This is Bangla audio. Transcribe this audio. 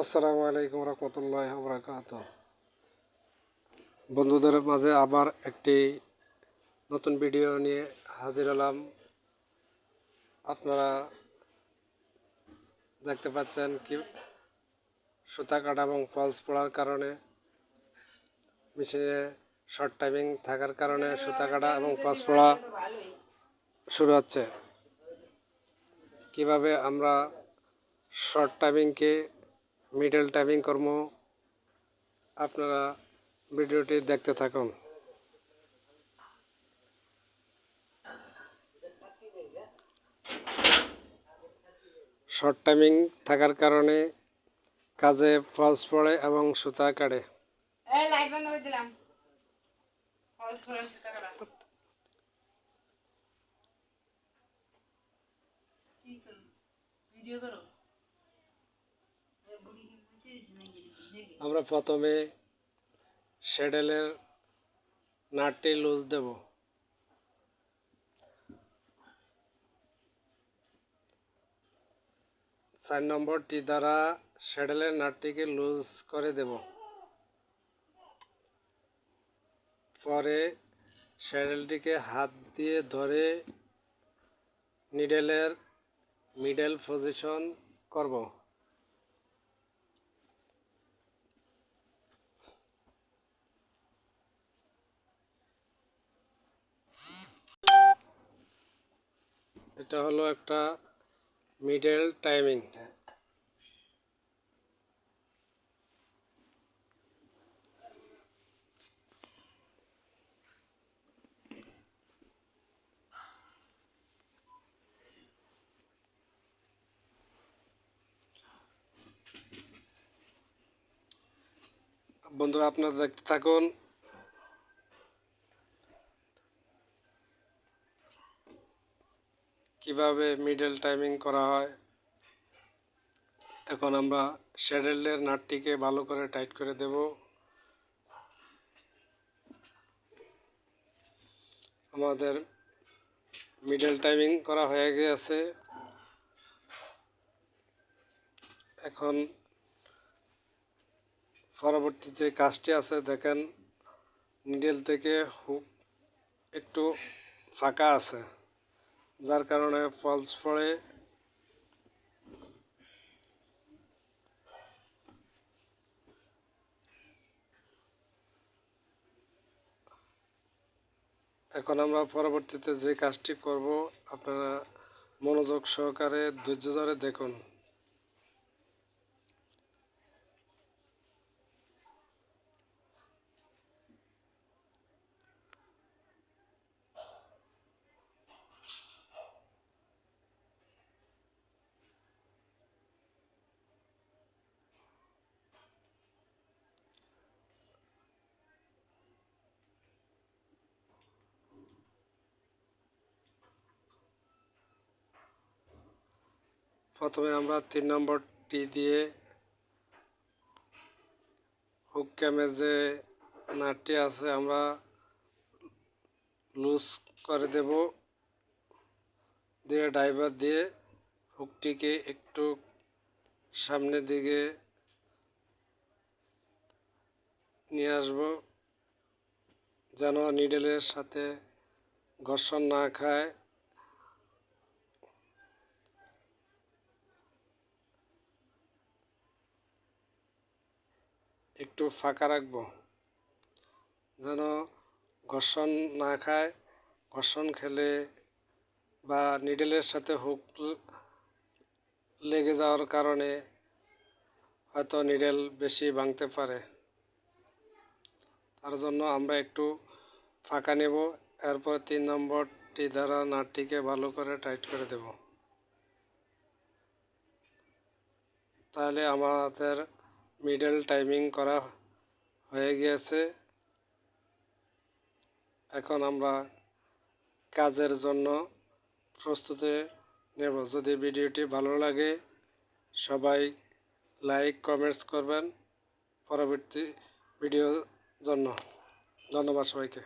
আসসালামু আলাইকুম রহমতুল্লাহি ওয়া বারাকাতুহু। বন্ধুদের মাঝে আবার একটি নতুন ভিডিও নিয়ে হাজির হলাম। আপনারা দেখতে পাচ্ছেন কি সুতা কাটা এবং ফলস পড়ার কারণে মেশিনে শর্ট টাইমিং থাকার কারণে সুতা কাটা এবং ফলস পড়া শুরু হচ্ছে। কিভাবে আমরা শর্ট টাইমিংকে মিডল টাইমিং করব, আপনারা ভিডিওটি দেখতে থাকুন। শর্ট টাইমিং থাকার কারণে কাজে ফলস পড়ে এবং সুতা কাটে। আমরা প্রথমে শ্যাডেলের নাটটি লুজ দেব। 4 নম্বরটি দ্বারা শ্যাডেলের নাটটিকে লুজ করে দেব। পরে শ্যাডেলটিকে হাত দিয়ে ধরে নিডেলের মিডল পজিশন করব। এটা হলো একটা মিডল টাইমিং। বন্ধুরা, আপনারা দেখতে থাকুন। কিভাবে মিডল টাইমিং করা হয়। এখন আমরা শ্যাডেলের নাটটিকে ভালো করে টাইট করে দেব। আমাদের মিডল টাইমিং করা হয়ে গেছে। এখন পরবর্তী যে কাজটি আছে দেখেন, নিডেল থেকে হুক একটু ফাঁকা আছে, যার কারণে ফলস পড়ে। এখন আমরা পরবর্তীতে যে কাজটি করব, আপনারা মনোযোগ সহকারে ধৈর্য ধরে দেখুন। প্রথমে আমরা 3 নম্বরটি দিয়ে হুক ক্যামের যে নাটটি আছে আমরা লুজ করে দেব, দিয়ে ড্রাইভার দিয়ে হুকটিকে একটু সামনের দিকে নিয়ে আসব, যেন নিডেলের সাথে ঘর্ষণ না খায়। একটু ফাঁকা রাখব যেন ঘর্ষণ না খায়। ঘর্ষণ খেলে বা নিডেলের সাথে হুক লেগে যাওয়ার কারণে হয়তো নিডেল বেশি ভাঙতে পারে। তার জন্য আমরা একটু ফাঁকা নেব। এরপর 3 নম্বরটি দ্বারা নাটটিকে ভালো করে টাইট করে দেব। তাহলে আমাদের মিডল টাইমিং করা হয়ে গিয়েছে। এখন আমরা কাজের জন্য প্রস্তুতি নেব। যদি ভিডিওটি ভালো লাগে সবাই লাইক কমেন্টস করবেন পরবর্তী ভিডিওর জন্য। ধন্যবাদ সবাইকে।